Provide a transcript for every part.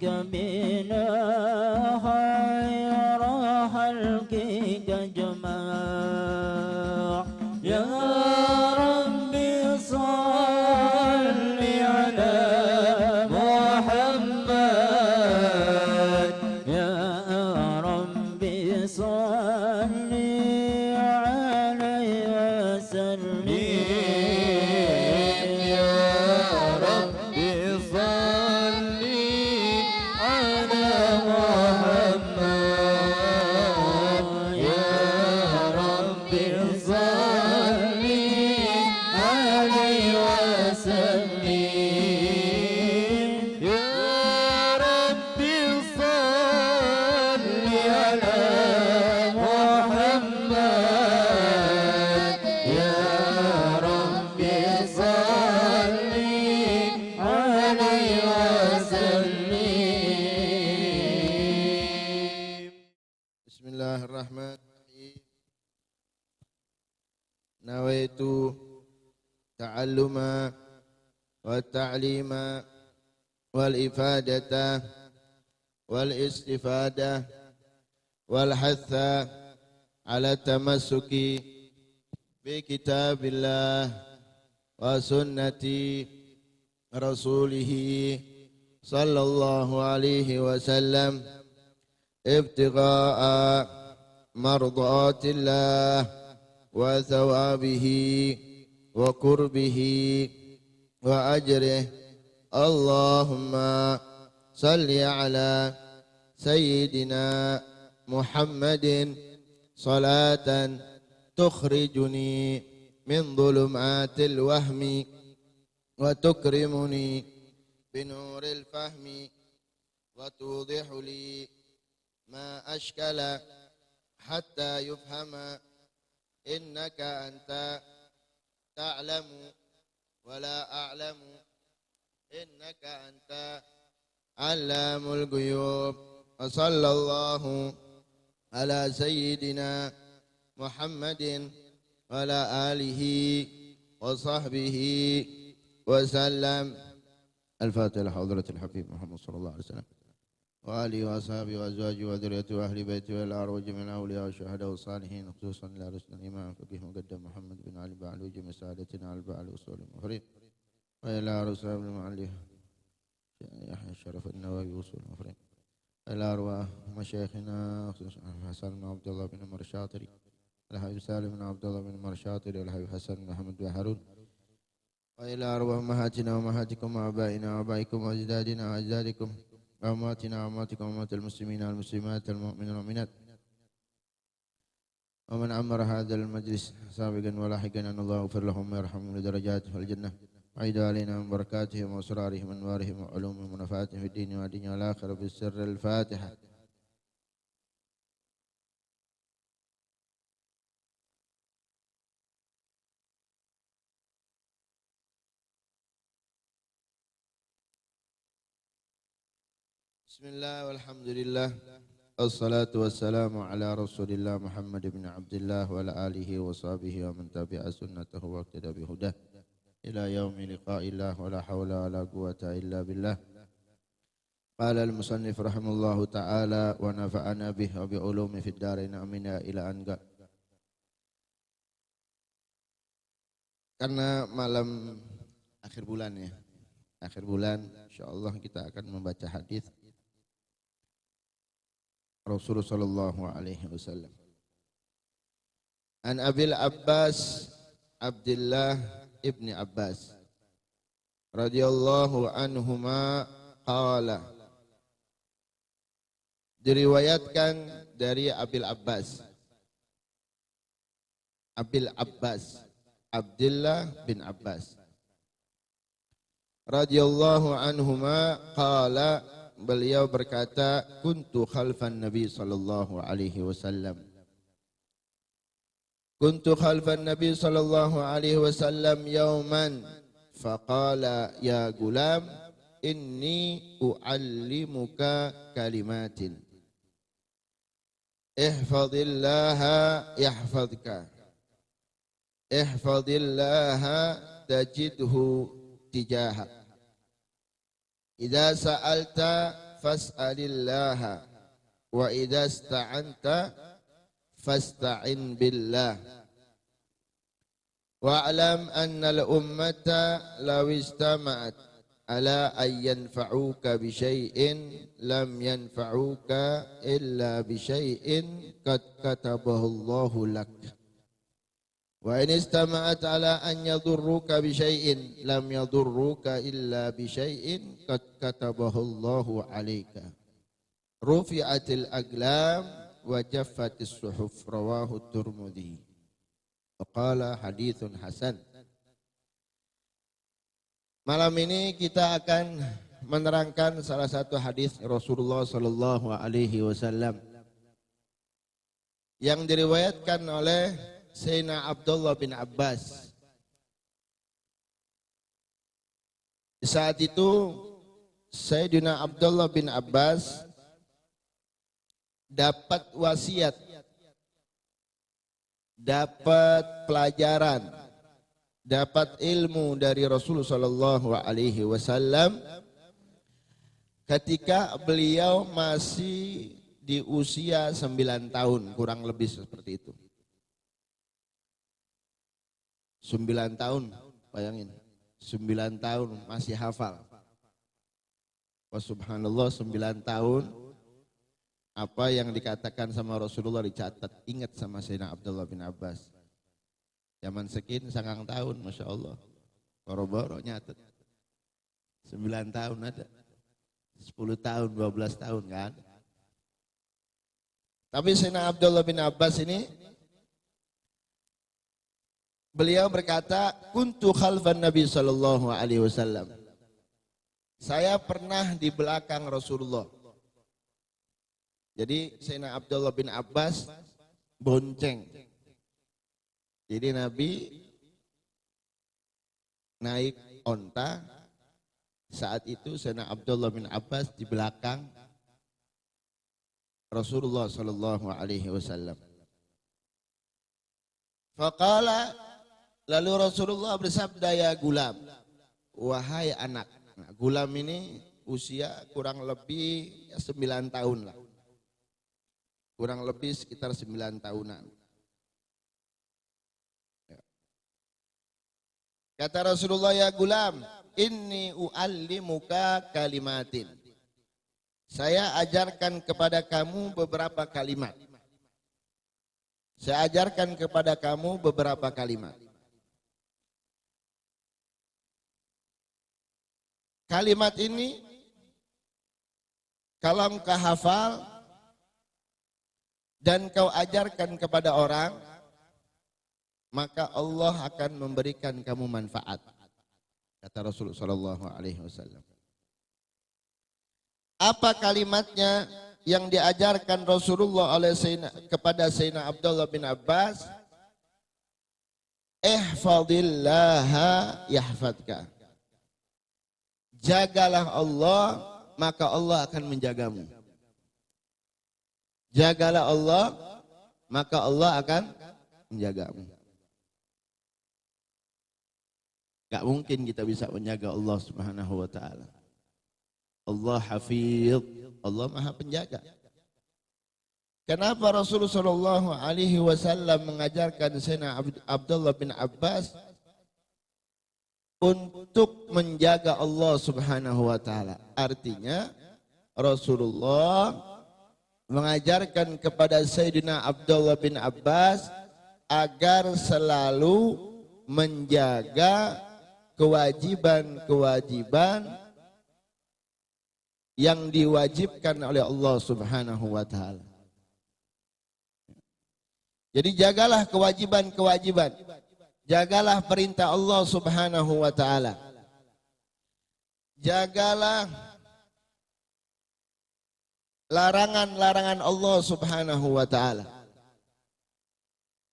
بنا خير خلقك جماع يا ربي صل على محمد يا ربي صل عليه وسلم يا ربي صل على محمد يا ربي صل عليه وسلم يا ربي صل على محمد يا ربي صل عليه وسلم. بسم الله الرحمن الرحيم. نويت تعلم والتعليم والإفادة والاستفادة والحث على التمسك بكتاب الله وسنة رسوله صلى الله عليه وسلم ابتغاء مرضات الله وثوابه وقربه وأجره. اللهم صل على سيدنا محمد صلاة تخرجني من ظلمات الوهم وتكرمني بنور الفهم وتوضح لي ما أشكل حتى يفهم إنك أنت تعلم ولا أعلم إنك أنت علام الغيوب. وصلى الله على سيدنا محمد وعلى آله وصحبه وسلم. الفاتحة لحضرة الحبيب محمد صلى الله عليه وسلم وآله وأصحابه وأزواجه وذريته وأهل بيته والأرواح جميع الأولياء والشهداء والصالحين خصوصا إلى رسول الإمام فقيه مقدم محمد بن علي بعلو جميع سعادتنا على البعل وصول المفرد وإلى رسول المعلي يحيى الشرف النووي وصول المفرد إلى أرواح مشايخنا خصوصا حسن بن عبد الله بن عمر الشاطري الحبيب سالم بن عبد الله بن عمر الشاطري والحبيب حسن بن محمد بن هارون وإلى أرواح أمهاتنا وأمهاتكم وآبائنا وآبائكم وأجدادنا وأجدادكم وأمواتنا وأمواتكم وأموات المسلمين والمسلمات المؤمنين والمؤمنات ومن عمر هذا المجلس سابقا ولاحقا أن الله يغفر لهم ويرحمهم لدرجاتهم في الجنة وعيد علينا من بركاتهم وأسرارهم وأنوارهم وعلومهم ونفعاتهم في الدين والدنيا والآخرة في السر. الفاتحة. بسم الله والحمد لله والصلاة والسلام على رسول الله محمد بن عبد الله وعلى آله وصحبه ومن تبع سنته واقتدى بهداه إلى يوم لقاء الله ولا حول ولا قوة إلا بالله. قال المصنف رحمه الله تعالى ونفعنا به وبعلومه في الدارين آمين إلى أن قال. Karena malam akhir bulan ya, akhir bulan insyaallah kita akan membaca hadis Rasulullah sallallahu alaihi wasallam. An Abil Abbas Abdullah ibni Abbas radhiyallahu anhuma qala. Diriwayatkan dari Abil Abbas Abdullah bin Abbas radhiyallahu anhuma qala, beliau berkata, kuntu khalfan Nabi sallallahu alaihi wasallam. Kuntu khalfan Nabi sallallahu alaihi wasallam yauman faqala ya gulam inni uallimuka kalimatin ihfazillaha yahfazka ihfazillaha tajidhu tijahak idza sa'alta fas'alillaha wa idza ista'anta fasta'in billah. Wa'lam anna al-ummata law istama'at ala an yanfa'uka bi syai'in lam yanfa'uka illa bi syai'in qad katabahu Allahu lak. Wa in istama'at ala an yadurruka bi syai'in lam yadurruka illa bi syai'in qad katabahu Allahu 'alaika. Rufi'atil aqlam wa jaffatis suhuf, rawahu Tirmidzi. Wa qala haditsun hasan. Malam ini kita akan menerangkan salah satu hadis Rasulullah sallallahu alaihi wasallam yang diriwayatkan oleh Sayyidina Abdullah bin Abbas. Saat itu Sayyidina Abdullah bin Abbas dapat wasiat, dapat pelajaran, dapat ilmu dari Rasulullah sallallahu alaihi wasallam ketika beliau masih di usia 9 tahun, kurang lebih seperti itu. 9 tahun, bayangin. 9 tahun masih hafal. Wah, subhanallah, 9 tahun apa yang dikatakan sama Rasulullah dicatat, ingat sama Sayyidina Abdullah bin Abbas. Zaman sekian 9 tahun, Masya Allah. Boro-boro nyatet. 9 tahun ada. 10 tahun, 12 tahun kan. Tapi Sayyidina Abdullah bin Abbas ini, beliau berkata, kuntu khalfan Nabi sallallahu alaihi wasallam. Saya pernah di belakang Rasulullah. Jadi Sayyidina Abdullah bin Abbas bonceng. Jadi Nabi naik onta, saat itu Sayyidina Abdullah bin Abbas di belakang Rasulullah sallallahu alaihi wasallam. Faqala, lalu Rasulullah bersabda, ya gulam, wahai anak. Nah, gulam ini usia kurang lebih 9 tahun lah. Kurang lebih sekitar 9 tahunan. Kata Rasulullah, ya gulam, inni u'allimuka kalimatin. Saya ajarkan kepada kamu beberapa kalimat. Saya ajarkan kepada kamu beberapa kalimat. Kalimat ini kalau engkau hafal dan kau ajarkan kepada orang, maka Allah akan memberikan kamu manfaat. Kata Rasulullah sallallahu alaihi wasallam. Apa kalimatnya yang diajarkan Rasulullah kepada Sayyidina Abdullah bin Abbas? Ihfadillaha yahfadka. Jagalah Allah, maka Allah akan menjagamu. Jagalah Allah, maka Allah akan menjagamu. Gak mungkin kita bisa menjaga Allah Subhanahu wa ta'ala. Allah hafidh, Allah maha penjaga. Kenapa Rasulullah sallallahu alaihi wasallam mengajarkan Sayyidina Abdullah bin Abbas untuk menjaga Allah Subhanahu wa ta'ala? Artinya Rasulullah mengajarkan kepada Sayyidina Abdullah bin Abbas agar selalu menjaga kewajiban-kewajiban yang diwajibkan oleh Allah Subhanahu wa ta'ala. Jadi jagalah kewajiban-kewajiban. Jagalah perintah Allah Subhanahu wa ta'ala. Jagalah larangan-larangan Allah Subhanahu wa ta'ala.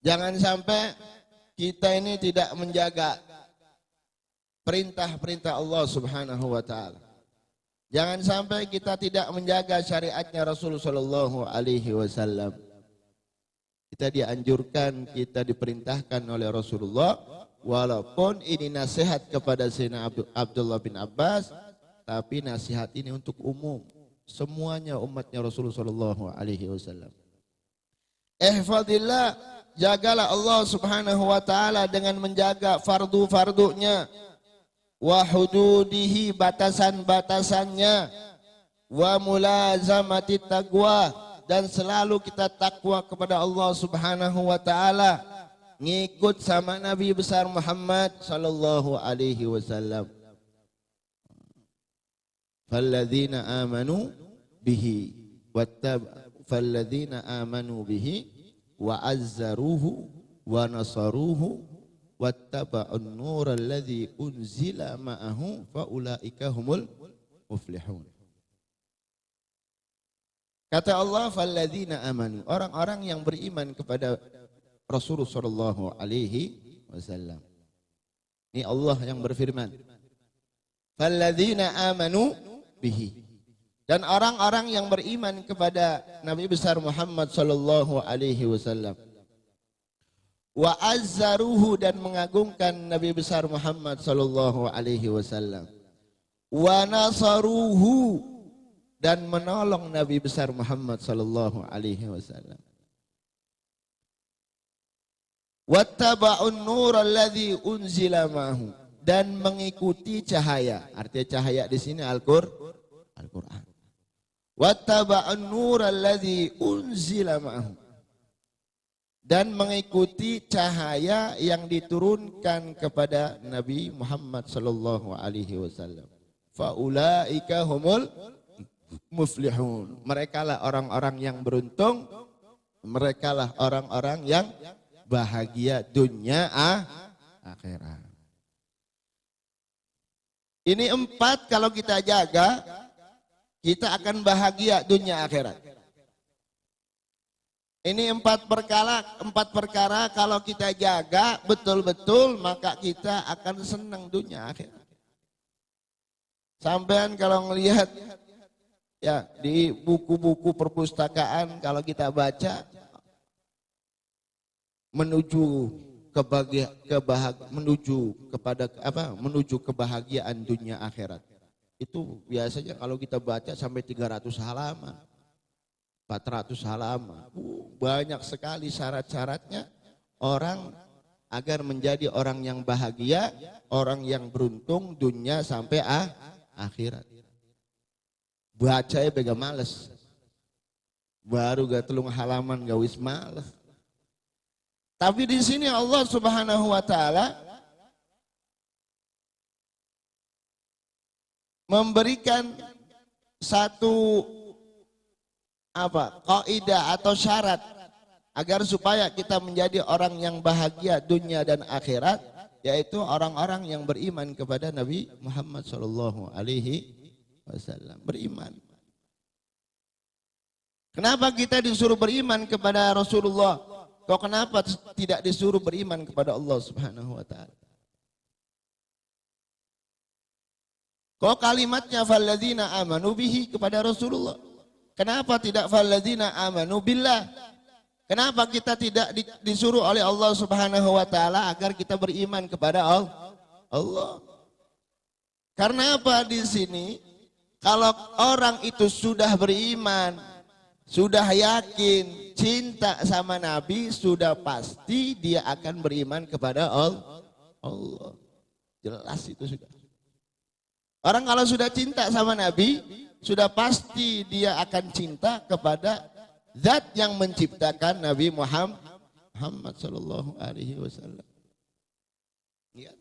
Jangan sampai kita ini tidak menjaga perintah-perintah Allah Subhanahu wa ta'ala. Jangan sampai kita tidak menjaga syariatnya Rasulullah sallallahu alaihi wasallam. Kita dianjurkan, kita diperintahkan oleh Rasulullah, walaupun ini nasihat kepada Sayyidina Abdullah bin Abbas, tapi nasihat ini untuk umum. semuanya umatnya Rasulullah sallallahu alaihi wasallam. Ihfadillah, jagalah Allah Subhanahu wa taala dengan menjaga fardu-fardunya, wa hududihi, batasan-batasannya, wa mulazamati taqwa, dan selalu kita takwa kepada Allah Subhanahu wa taala, ngikut sama Nabi besar Muhammad sallallahu alaihi wasallam. Falladzina amanu bihi falladzina amanu bihi wa azzaruhu wa nasaruhu wattaba'un nural ladzi unzila ma'ahu faulaika humul muflihun. Kata Allah, falladzina amanu, orang-orang yang beriman kepada Rasulullah sallallahu alaihi wasallam. Ini Allah yang berfirman. Falladzina amanu bihi. Dan orang-orang yang beriman kepada Nabi besar Muhammad sallallahu alaihi wasallam. Wa azzaruhu, dan mengagungkan Nabi besar Muhammad sallallahu alaihi wasallam. Wa nasaruhu, dan menolong Nabi besar Muhammad sallallahu alaihi wasallam. Wattaba'un nural ladzi unzila ma'ahu, dan mengikuti cahaya. Artinya cahaya di sini Al-Qur'an. Wattaba'un nural ladzi unzila ma'ahu, dan mengikuti cahaya yang diturunkan kepada Nabi Muhammad sallallahu alaihi wasallam. Faulaika humul muflihun. Merekalah orang-orang yang beruntung, merekalah orang-orang yang bahagia dunia akhirat. Ini 4 kalau kita jaga, kita akan bahagia dunia akhirat. Ini 4 perkara kalau kita jaga betul-betul, maka kita akan senang dunia akhirat. Sampean kalau ngelihat ya di buku-buku perpustakaan, kalau kita baca menuju menuju kebahagiaan dunia akhirat. Itu biasanya kalau kita baca sampai 300 halaman, 400 halaman. Banyak sekali syarat-syaratnya orang agar menjadi orang yang bahagia, orang yang beruntung dunia sampai akhirat. Bacanya bega males. Baru gak telung halaman gak wis males. Tapi di sini Allah Subhanahu wa taala memberikan satu kaidah atau syarat agar supaya kita menjadi orang yang bahagia dunia dan akhirat, yaitu orang-orang yang beriman kepada Nabi Muhammad sallallahu alaihi wasallam. Beriman. Kenapa kita disuruh beriman kepada Rasulullah? Kok kenapa tidak disuruh beriman kepada Allah Subhanahu wa taala? Kok kalimatnya falladzina amanu bihi kepada Rasulullah? Kenapa tidak falladzina amanu billah? Kenapa kita tidak disuruh oleh Allah Subhanahu wa taala agar kita beriman kepada Allah? Karena apa di sini? Kalau orang itu sudah beriman, sudah yakin, cinta sama Nabi, sudah pasti dia akan beriman kepada Allah. Jelas itu sudah. Orang kalau sudah cinta sama Nabi, sudah pasti dia akan cinta kepada zat yang menciptakan Nabi Muhammad sallallahu alaihi wasallam. Ya.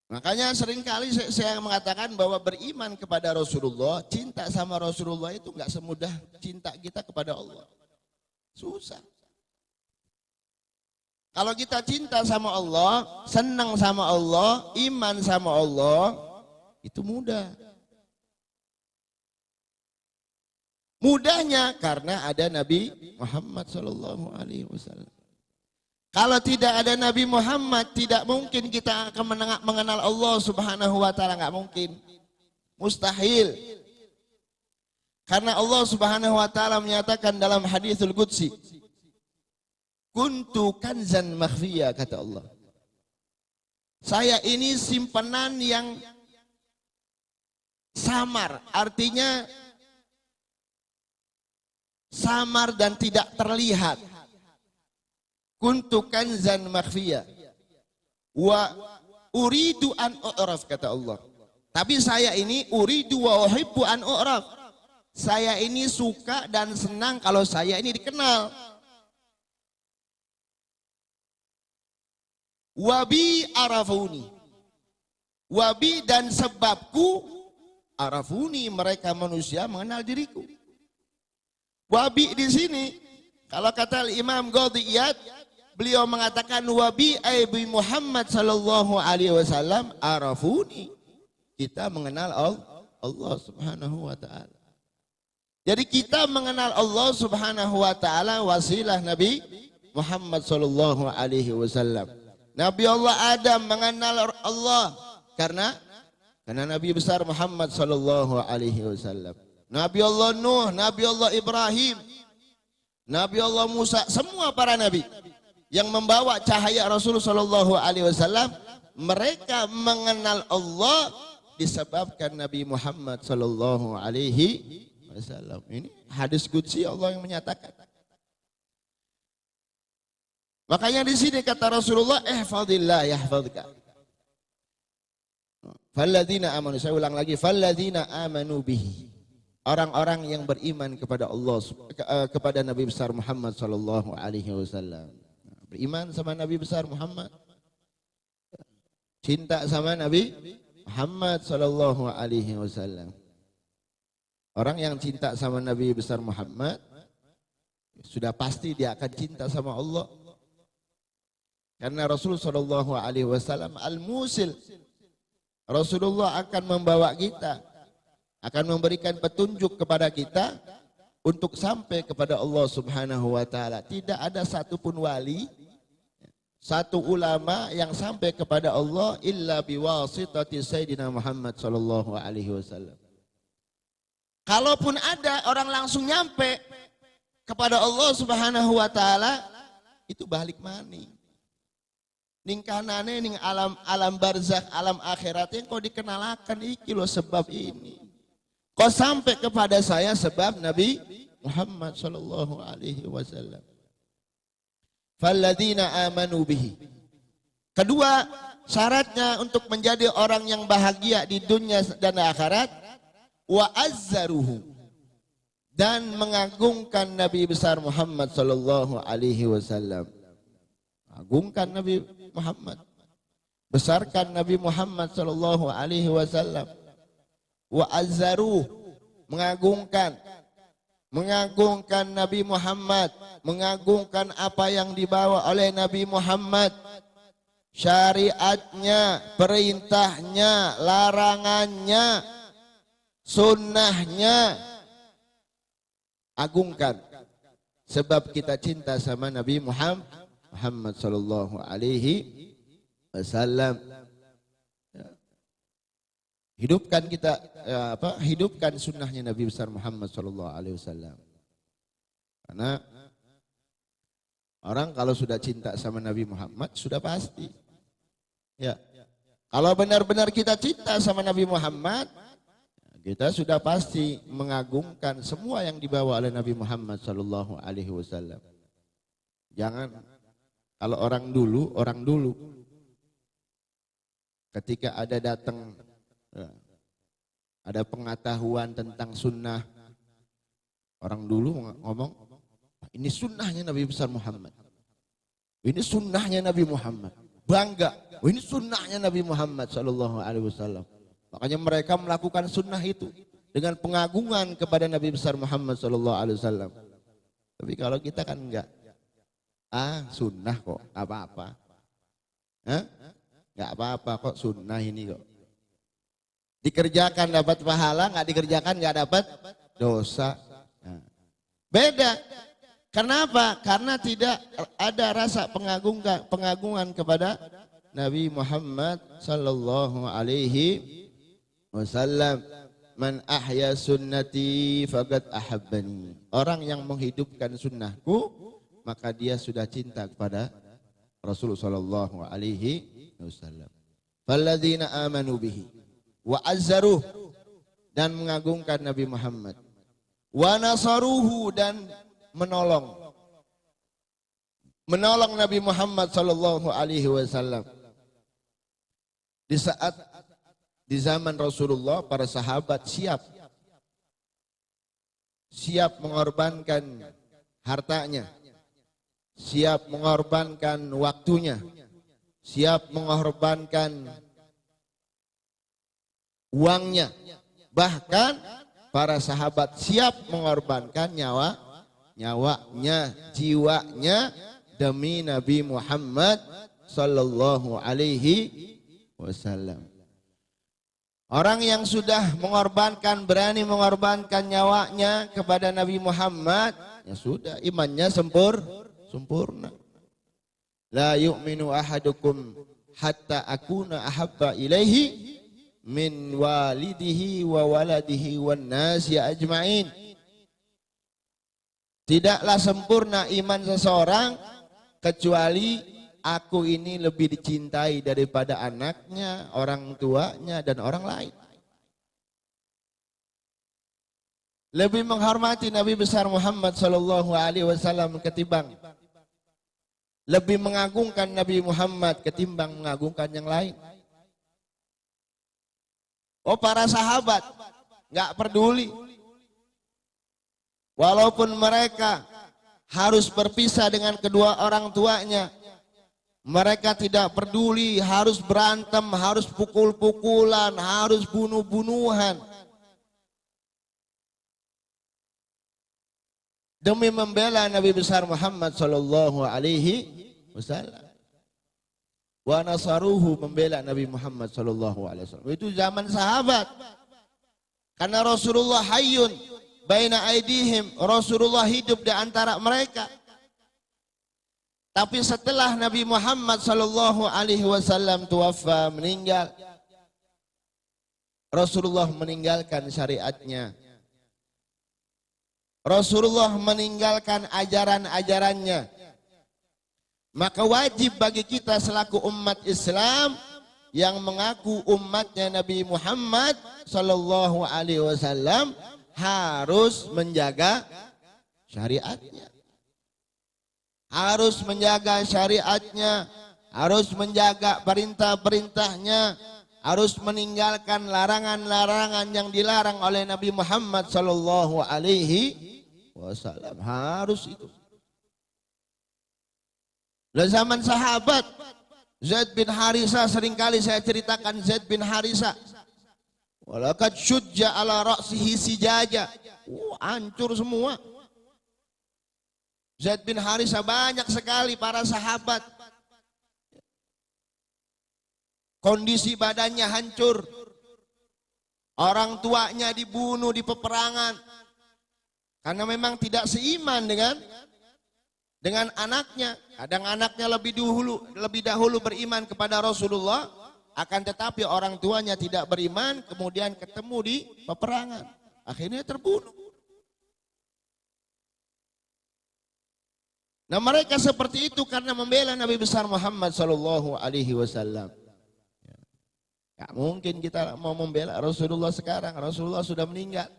Makanya seringkali saya mengatakan bahwa beriman kepada Rasulullah, cinta sama Rasulullah itu enggak semudah cinta kita kepada Allah. Susah. Kalau kita cinta sama Allah, senang sama Allah, iman sama Allah, itu mudah. Mudahnya karena ada Nabi Muhammad sallallahu alaihi wasallam. Kalau tidak ada Nabi Muhammad, tidak mungkin kita akan mengenal Allah Subhanahu wa taala, enggak mungkin. Mustahil. Karena Allah Subhanahu wa taala menyatakan dalam haditsul qudsi, kuntu kanzan makhfiya, kata Allah. Saya ini simpanan yang samar, artinya samar dan tidak terlihat. Kuntu kanzan makhfiya wa uridu an u'raf, kata Allah. Tapi saya ini uridu wa uhibbu an u'raf. Saya ini suka dan senang kalau saya ini dikenal. Wabi arafuni. Wabi dan sebabku arafuni, mereka manusia mengenal diriku. Wabi di sini kalau kata Imam Ghaziyat, beliau mengatakan wabi bi Muhammad sallallahu alaihi wasallam arafuni. Kita mengenal Allah Subhanahu wa taala. Jadi kita mengenal Allah Subhanahu wa taala wasilah Nabi Muhammad sallallahu alaihi wasallam. Nabi Allah Adam mengenal Allah karena Nabi besar Muhammad sallallahu alaihi wasallam. Nabi Allah Nuh, Nabi Allah Ibrahim, Nabi Allah Musa, semua para nabi yang membawa cahaya Rasulullah sallallahu alaihi wasallam, mereka mengenal Allah disebabkan Nabi Muhammad sallallahu alaihi wasallam. Ini hadis qudsi Allah yang menyatakan. Makanya di sini kata Rasulullah, ihfazillah yahfazka. Falladzina amanu, saya ulang lagi, falladzina amanu bihi. Orang-orang yang beriman kepada Allah, kepada Nabi besar Muhammad sallallahu alaihi wasallam. Beriman sama Nabi besar Muhammad. Cinta sama Nabi Muhammad sallallahu alaihi wasallam. Orang yang cinta sama Nabi besar Muhammad sudah pasti dia akan cinta sama Allah. Karena Rasulullah sallallahu alaihi wasallam al-musil. Rasulullah akan membawa kita, akan memberikan petunjuk kepada kita untuk sampai kepada Allah Subhanahu wa taala. Tidak ada satupun wali, satu ulama yang sampai kepada Allah illa biwasitati Sayyidina Muhammad sallallahu alaihi wasallam. Kalaupun ada orang langsung nyampe kepada Allah Subhanahu wa taala, itu balik mani. Ning kanane ning alam barzakh, alam akhirat yang kau dikenalakan iki lo sebab ini. Kau sampai kepada saya sebab Nabi Muhammad sallallahu alaihi wasallam. Falladzina amanu bihi. Kedua, syaratnya untuk menjadi orang yang bahagia di dunia dan akhirat, wa azzaruhu, dan mengagungkan Nabi besar Muhammad sallallahu alaihi wasallam. Agungkan Nabi Muhammad, besarkan Nabi Muhammad sallallahu alaihi wasallam. Wa azzaruh, mengagungkan Nabi Muhammad, mengagungkan apa yang dibawa oleh Nabi Muhammad, syariatnya, perintahnya, larangannya, sunnahnya, agungkan. Sebab kita cinta sama Nabi Muhammad sallallahu alaihi wasallam. Hidupkan kita hidupkan sunnahnya Nabi besar Muhammad sallallahu alaihi wasallam. Karena orang kalau sudah cinta sama Nabi Muhammad sudah pasti. Ya. Kalau benar-benar kita cinta sama Nabi Muhammad, kita sudah pasti mengagungkan semua yang dibawa oleh Nabi Muhammad sallallahu alaihi wasallam. Jangan kalau orang dulu ketika ada datang ada pengetahuan tentang sunnah, orang dulu ngomong ini sunnahnya Nabi besar Muhammad, ini sunnahnya Nabi Muhammad, bangga, ini sunnahnya Nabi Muhammad sallallahu alaihi wasallam. Makanya mereka melakukan sunnah itu dengan pengagungan kepada Nabi besar Muhammad sallallahu alaihi wasallam. Tapi kalau kita kan enggak, sunnah kok, apa-apa. Enggak apa-apa kok, sunnah ini kok. Dikerjakan dapat pahala, enggak dikerjakan enggak dapat dosa. Beda. Kenapa? Karena tidak ada rasa pengagungan kepada Nabi Muhammad sallallahu alaihi wasallam. Man ahya sunnati faqad ahabbani. Orang yang menghidupkan sunnahku, maka dia sudah cinta kepada Rasulullah sallallahu alaihi wasallam. Falladzina amanu bihi wa azzaruh, dan mengagungkan Nabi Muhammad. Wa nasaruhu dan menolong Nabi Muhammad sallallahu alaihi wasallam. Di zaman Rasulullah, para sahabat siap mengorbankan hartanya, siap mengorbankan waktunya, siap mengorbankan uangnya. Bahkan para sahabat siap mengorbankan nyawanya, jiwanya demi Nabi Muhammad sallallahu alaihi wasallam. Orang yang sudah berani mengorbankan nyawanya kepada Nabi Muhammad, ya sudah, imannya sempurna. La yu'minu ahadukum hatta akuna ahabba ilaihi min walidihi wa waladihi wan nasi ajma'in. Tidaklah sempurna iman seseorang kecuali aku ini lebih dicintai daripada anaknya, orang tuanya, dan orang lain. Lebih menghormati Nabi besar Muhammad sallallahu alaihi wasallam ketimbang, lebih mengagungkan Nabi Muhammad ketimbang mengagungkan yang lain. Oh, para sahabat nggak peduli, walaupun mereka harus berpisah dengan kedua orang tuanya, mereka tidak peduli harus berantem, harus pukul-pukulan, harus bunuh-bunuhan, demi membela Nabi besar Muhammad sallallahu alaihi wasallam. Wa nasaruhu, membela Nabi Muhammad sallallahu alaihi wasallam. Itu zaman sahabat. Karena Rasulullah hayyun baina aidihim, Rasulullah hidup di antara mereka. Tapi setelah Nabi Muhammad sallallahu alaihi wasallam tuwaffa, meninggal, Rasulullah meninggalkan syariatnya. Rasulullah meninggalkan ajaran-ajarannya. Maka wajib bagi kita selaku umat Islam yang mengaku umatnya Nabi Muhammad sallallahu alaihi wasallam harus menjaga syariatnya. Harus menjaga syariatnya, harus menjaga perintah-perintahnya, harus meninggalkan larangan-larangan yang dilarang oleh Nabi Muhammad sallallahu alaihi wasallam. Harus itu. Di zaman sahabat, Zaid bin Harisah, seringkali saya ceritakan Zaid bin Harisah. Walaqad syujja ala ra'sihi sijaja. Hancur semua. Zaid bin Harisah, banyak sekali para sahabat. Kondisi badannya hancur. Orang tuanya dibunuh di peperangan. Karena memang tidak seiman dengan anaknya. Kadang anaknya lebih dahulu beriman kepada Rasulullah, akan tetapi orang tuanya tidak beriman, kemudian ketemu di peperangan, akhirnya terbunuh. Nah, mereka seperti itu karena membela Nabi besar Muhammad sallallahu alaihi wasallam. Ya, mungkin kita mau membela Rasulullah sekarang, Rasulullah sudah meninggal.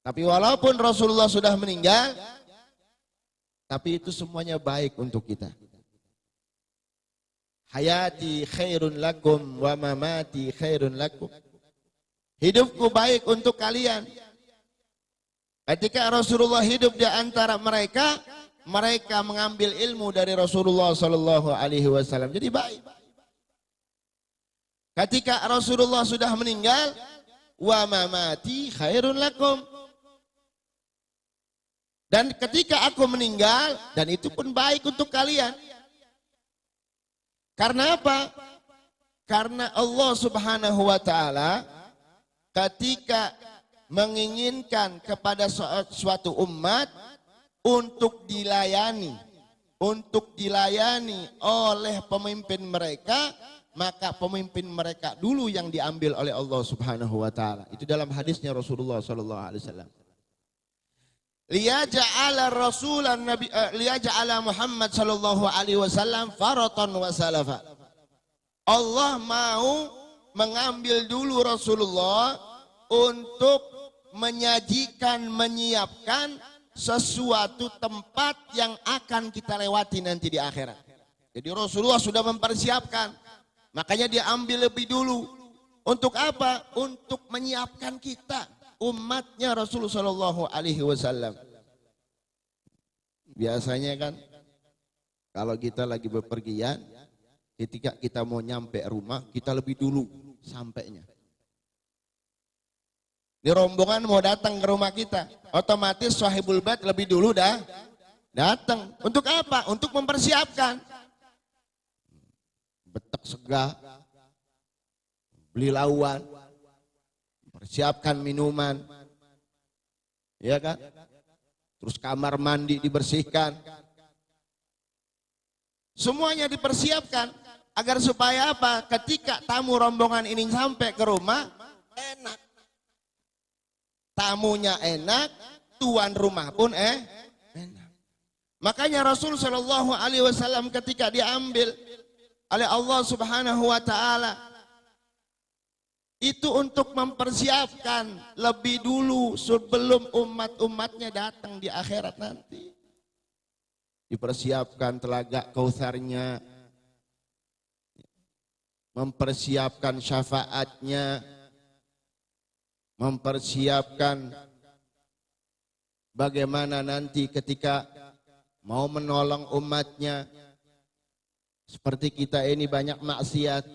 Tapi walaupun Rasulullah sudah meninggal, tapi itu semuanya baik untuk kita. Hayati khairun lakum wa mamati khairun lakum. Hidupku baik untuk kalian. Ketika Rasulullah hidup di antara mereka, mereka mengambil ilmu dari Rasulullah sallallahu alaihi wasallam. Jadi baik. Ketika Rasulullah sudah meninggal, wa mamati khairun lakum. Dan ketika aku meninggal, dan itu pun baik untuk kalian. Karena apa? Karena Allah Subhanahu wa taala ketika menginginkan kepada suatu umat untuk dilayani oleh pemimpin mereka, maka pemimpin mereka dulu yang diambil oleh Allah Subhanahu wa taala. Itu dalam hadisnya Rasulullah sallallahu alaihi wasallam. Liyaja'ala Muhammad sallallahu alaihi wasallam faratan wa salafa. Allah mau mengambil dulu Rasulullah untuk menyajikan, menyiapkan sesuatu tempat yang akan kita lewati nanti di akhirat. Jadi Rasulullah sudah mempersiapkan, makanya dia ambil lebih dulu. Untuk apa? Untuk menyiapkan kita, umatnya Rasulullah Shallallahu Alaihi Wasallam. Biasanya kan kalau kita lagi bepergian, ketika kita mau nyampe rumah, kita lebih dulu sampainya. Di rombongan mau datang ke rumah kita, otomatis sahibul bait lebih dulu dah datang. Untuk apa? Untuk mempersiapkan. Betek sega, beli lauan, persiapkan minuman, ya kan? Terus kamar mandi dibersihkan. Semuanya dipersiapkan agar supaya apa? Ketika tamu rombongan ini sampai ke rumah, enak. Tamunya enak, tuan rumah pun enak. Makanya Rasul Shallallahu Alaihi Wasallam ketika diambil oleh Allah Subhanahu Wa Taala itu untuk mempersiapkan lebih dulu sebelum umat-umatnya datang di akhirat nanti. Dipersiapkan telaga Kautsarnya, mempersiapkan syafaatnya, mempersiapkan bagaimana nanti ketika mau menolong umatnya. Seperti kita ini banyak maksiat,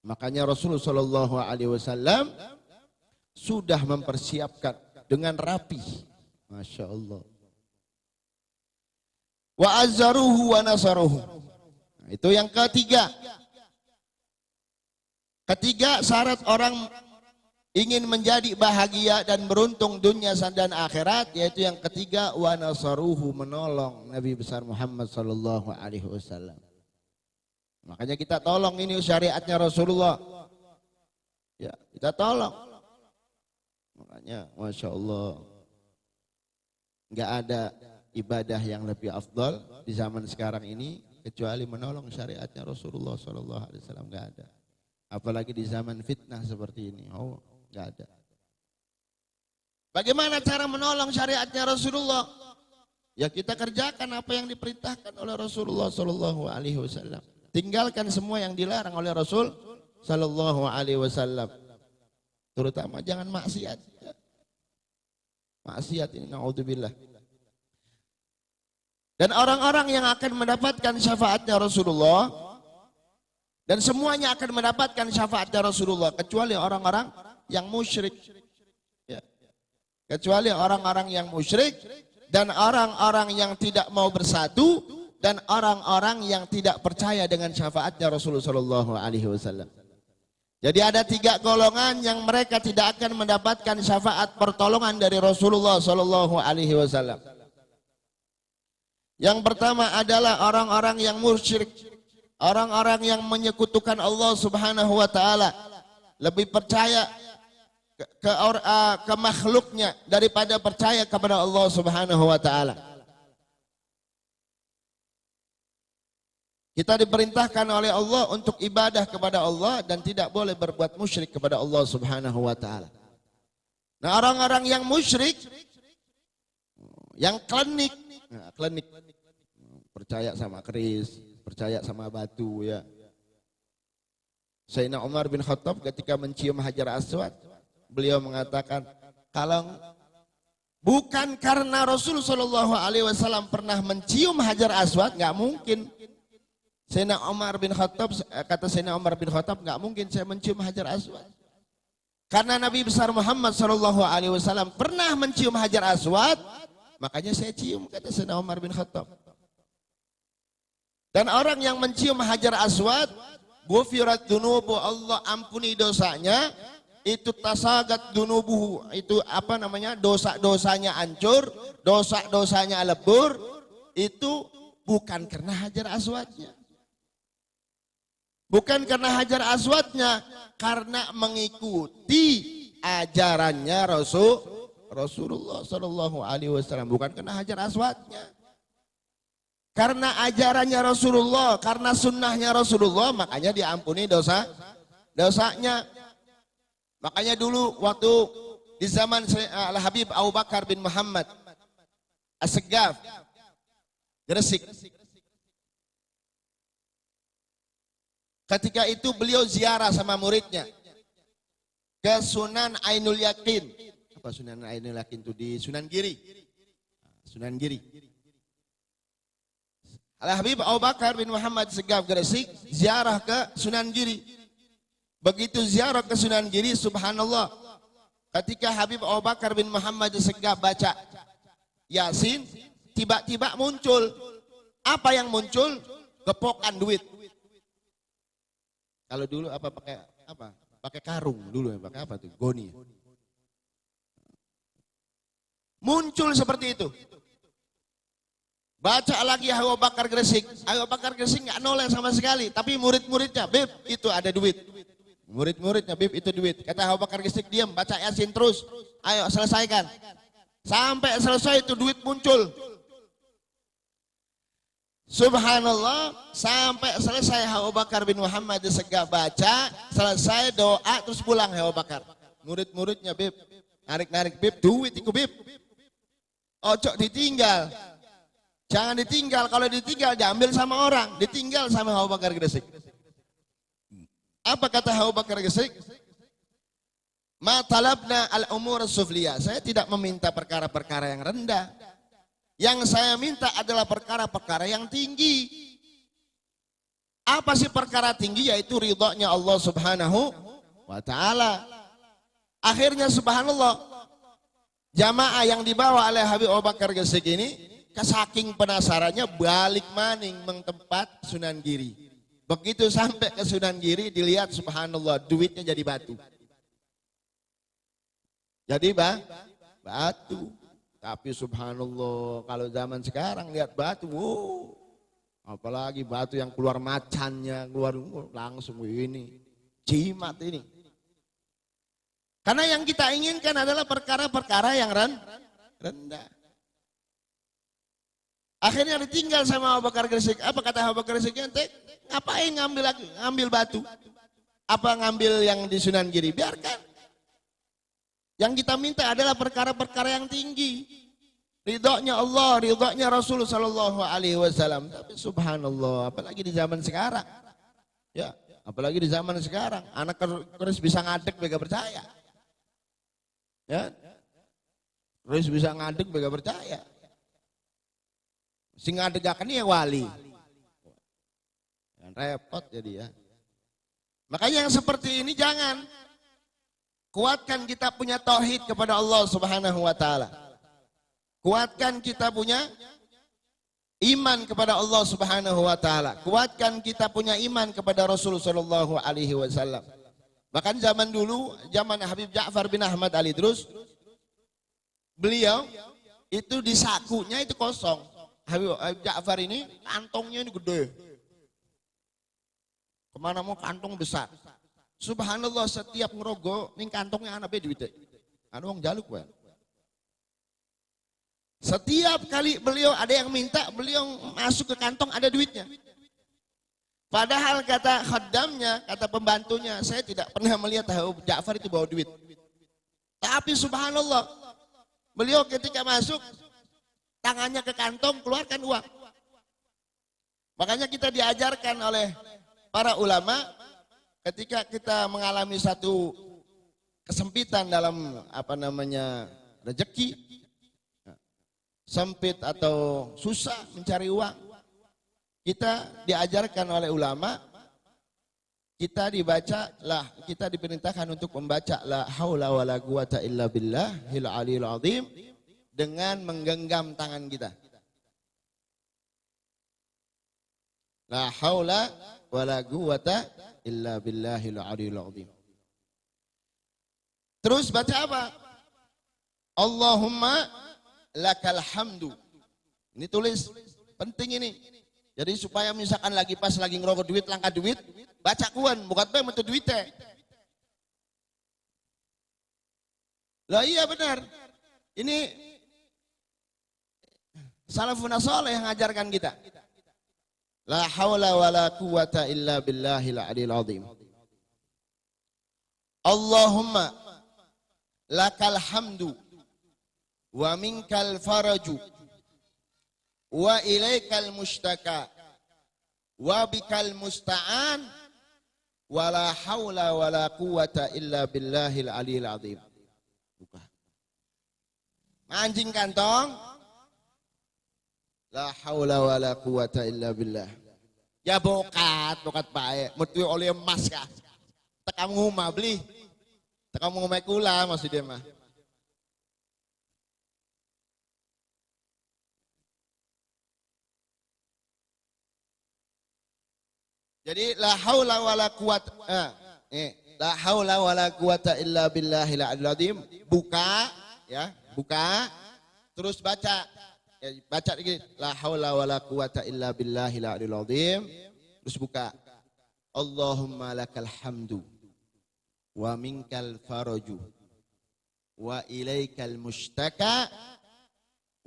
makanya Rasulullah Shallallahu Alaihi Wasallam sudah mempersiapkan dengan rapi, masya Allah. Wa azzaruhu wa nasaruhu. Itu yang ketiga. Ketiga syarat orang ingin menjadi bahagia dan beruntung dunia dan akhirat, yaitu yang ketiga wa nasaruhu, menolong Nabi besar Muhammad sallallahu alaihi wasallam. Makanya kita tolong ini syariatnya Rasulullah. Ya, kita tolong. Makanya masya Allah, enggak ada ibadah yang lebih afdal di zaman sekarang ini kecuali menolong syariatnya Rasulullah sallallahu alaihi wasallam, enggak ada. Apalagi di zaman fitnah seperti ini. Oh, enggak ada. Bagaimana cara menolong syariatnya Rasulullah? Ya kita kerjakan apa yang diperintahkan oleh Rasulullah sallallahu alaihi wasallam. Tinggalkan semua yang dilarang oleh Rasul sallallahu alaihi wasallam. Terutama jangan maksiat. Maksiat ini naudzubillah. Dan orang-orang yang akan mendapatkan syafaatnya Rasulullah, dan semuanya akan mendapatkan syafaatnya Rasulullah kecuali orang-orang yang musyrik. Ya. Kecuali orang-orang yang musyrik dan orang-orang yang tidak mau bersatu dan orang-orang yang tidak percaya dengan syafaatnya Rasulullah sallallahu alaihi wasallam. Jadi ada 3 golongan yang mereka tidak akan mendapatkan syafaat pertolongan dari Rasulullah sallallahu alaihi wasallam. Yang pertama adalah orang-orang yang musyrik, orang-orang yang menyekutukan Allah Subhanahu wa taala, lebih percaya ke makhluknya daripada percaya kepada Allah Subhanahu wa taala. Kita diperintahkan oleh Allah untuk ibadah kepada Allah dan tidak boleh berbuat musyrik kepada Allah Subhanahu wa taala. Nah, orang-orang yang musyrik, yang klinik, percaya sama keris, percaya sama batu, ya. Sayyidina Umar bin Khattab ketika mencium Hajar Aswad, beliau mengatakan, kalau bukan karena Rasul sallallahu alaihi wasallam pernah mencium Hajar Aswad, nggak mungkin. Sayyidina Umar bin Khattab, kata Sayyidina Umar bin Khattab, nggak mungkin saya mencium Hajar Aswad. Karena Nabi besar Muhammad sallallahu alaihi wasallam pernah mencium Hajar Aswad, makanya saya cium, kata Sayyidina Umar bin Khattab. Dan orang yang mencium Hajar Aswad, ghufirat dunubu, Allah ampuni dosanya, itu tasagat dunubuhu, itu apa namanya, dosa-dosanya hancur, dosa-dosanya lebur, itu bukan karena Hajar Aswadnya. Bukan karena Hajar Aswadnya, karena mengikuti ajarannya Rasulullah sallallahu alaihi wasallam, bukan karena Hajar Aswadnya. Karena ajarannya Rasulullah, karena sunnahnya Rasulullah, makanya diampuni dosanya. Makanya dulu waktu di zaman Al-Habib Abu Bakar bin Muhammad As-Segaf, Gresik. Ketika itu beliau ziarah sama muridnya ke Sunan Ainul Yakin. Apa Sunan Ainul Yakin itu? Di Sunan Giri. Sunan Giri. Al-Habib Abu Bakar bin Muhammad Segaf Gresik ziarah ke Sunan Giri. Begitu ziarah ke Sunan Giri, subhanallah. Ketika Habib Abu Bakar bin Muhammad Segaf baca Yasin, tiba-tiba muncul. Apa yang muncul? Gepokan duit. Kalau dulu apa pakai apa? Pakai karung dulu ya, pakai apa tuh? Goni. Muncul seperti itu. Baca lagi Abu Bakar Gresik. Abu Bakar Gresik nggak noleh sama sekali, tapi murid-muridnya, Beb, itu ada duit. Murid-muridnya, Beb, itu duit. Kata Abu Bakar Gresik, diam, baca Yasin terus. Ayo selesaikan. Sampai selesai itu duit muncul. Subhanallah, sampai selesai Abu Bakar bin Muhammad Segaf baca, selesai doa terus pulang Abu Bakar. Murid-muridnya, Beb, narik-narik, Beb, duit itu, Beb. Ojo ditinggal. Jangan ditinggal, kalau ditinggal diambil sama orang, ditinggal sama Abu Bakar Gresik. Apa kata Abu Bakar Gresik? Ma talabna al-umur sufliya. Saya tidak meminta perkara-perkara yang rendah. Yang saya minta adalah perkara-perkara yang tinggi. Apa sih perkara tinggi? Yaitu ridhonya Allah Subhanahu wa ta'ala. Akhirnya subhanallah, jamaah yang dibawa oleh Habib Abu Bakar Gresik ini, saking penasarannya balik maning mengtempat Sunan Giri. Begitu sampai ke Sunan Giri, dilihat subhanallah duitnya jadi batu. Jadi batu. Tapi subhanallah kalau zaman sekarang lihat batu, wow, apalagi batu yang keluar macannya, keluar langsung ini, jimat ini. Karena yang kita inginkan adalah perkara-perkara yang rendah. Akhirnya ditinggal sama Abu Bakar Gresik. Apa kata Abu Bakar Gresik? Ente ngapain ngambil batu? Apa ngambil yang di Sunan Giri? Biarkan. Yang kita minta adalah perkara-perkara yang tinggi. Ridhonya Allah, ridhonya Rasul sallallahu alaihi wasallam. Tapi subhanallah, apalagi di zaman sekarang. Ya, apalagi di zaman sekarang, anak terus bisa ngadek mereka percaya. Ya. Terus bisa ngadek mereka percaya. Sing ngadegaken ya wali. Yang repot jadi ya. Makanya yang seperti ini jangan. Kuatkan kita punya tauhid kepada Allah Subhanahu wa taala. Kuatkan kita punya iman kepada Allah Subhanahu wa taala. Kuatkan kita punya iman kepada Rasul sallallahu alaihi wasallam. Bahkan zaman dulu, zaman Habib Ja'far bin Ahmad Ali Idrus, beliau itu di sakunya itu kosong. Habib Ja'far ini kantongnya ini gede. Kemana mau kantong besar. Subhanallah setiap ngerogo ning kantongnya anak duit. Anu wong jaluk wae. Setiap kali beliau ada yang minta, beliau masuk ke kantong ada duitnya. Padahal kata khaddamnya, kata pembantunya, saya tidak pernah melihat Habib Ja'far itu bawa duit. Tapi subhanallah, beliau ketika masuk tangannya ke kantong, keluarkan uang. Makanya kita diajarkan oleh para ulama ketika kita mengalami satu kesempitan dalam rezeki, sempit atau susah mencari uang, kita diajarkan oleh ulama, kita diperintahkan untuk membaca la haula wala quwata illa billahil aliyil azim dengan menggenggam tangan kita. La haula wala quwata illa billahil aliyil azim. Terus baca apa? Allahumma lakal hamdu. Ini tulis, penting ini. Jadi supaya misalkan lagi pas lagi ngerokok duit, langkah duit, baca kuan, bukan bae metu duitnya. Lah iya benar. Ini salafun saleh yang ngajarkan kita. La haula wala quwata illa billahil aliyil azim. Allahumma lakal hamdu wa minkal faraju wa ilaikal mustaka wa bikal musta'an wala haula wala quwata illa billahil aliyil azim. Buka. Mancing kantong. La haula wala quwata illa billah. Ya bokat bae. Metu oleh emas kah. Tekam ngumah beli. Tekam ngumah kula maksud dia mah. Jadi la haula wala quwata la haula wala quwata illa billahil azim. Buka ya, buka. Terus baca. Ya, baca lagi la haula wala quwata illa billahil azim. Terus buka. Allahumma lakal hamdu wa minkal faraju wa ilaikal mustaka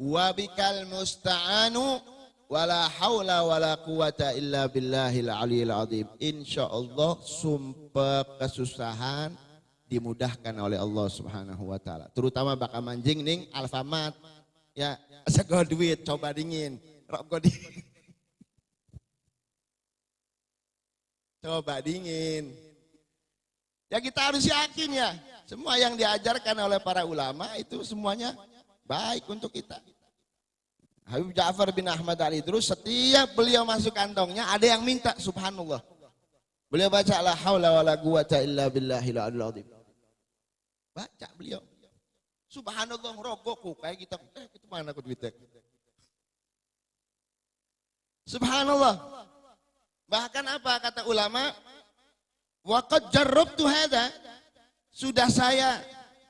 wa bikal musta'anu wala haula wala quwata illa billahil aliyil azim. Insyaallah sumpah kesusahan dimudahkan oleh Allah Subhanahu wa taala. Terutama bakal manjing ning Alfamart. Ya, sego duit coba dingin. Rokok dingin. Coba dingin. Ya kita harus yakin ya. Semua yang diajarkan oleh para ulama itu semuanya baik untuk kita. Habib Ja'far bin Ahmad Ali terus setiap beliau masuk kantongnya ada yang minta subhanallah. Beliau baca la haula wala quwata illa billahil azim. Baca beliau. Subhanallah rokokku kayak kita itu mana aku duitnya. Subhanallah. Bahkan apa kata ulama? Wa qad jarrabtu hadza. Sudah saya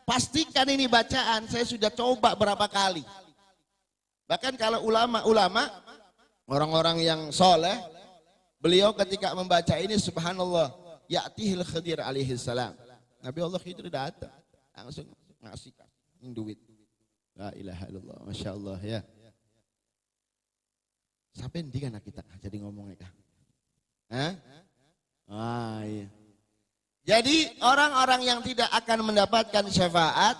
pastikan ini bacaan, saya sudah coba berapa kali. Bahkan kalau ulama-ulama, orang-orang yang soleh, beliau ketika membaca ini subhanallah, ya'tihil Khidir alaihi salam. Nabi Allah Khidir datang, langsung ngasih duit. La ilaha illallah, Masya Allah ya. Sampai di kan kita jadi ngomongnya kah? Hah? Ah iya. Jadi orang-orang yang tidak akan mendapatkan syafaat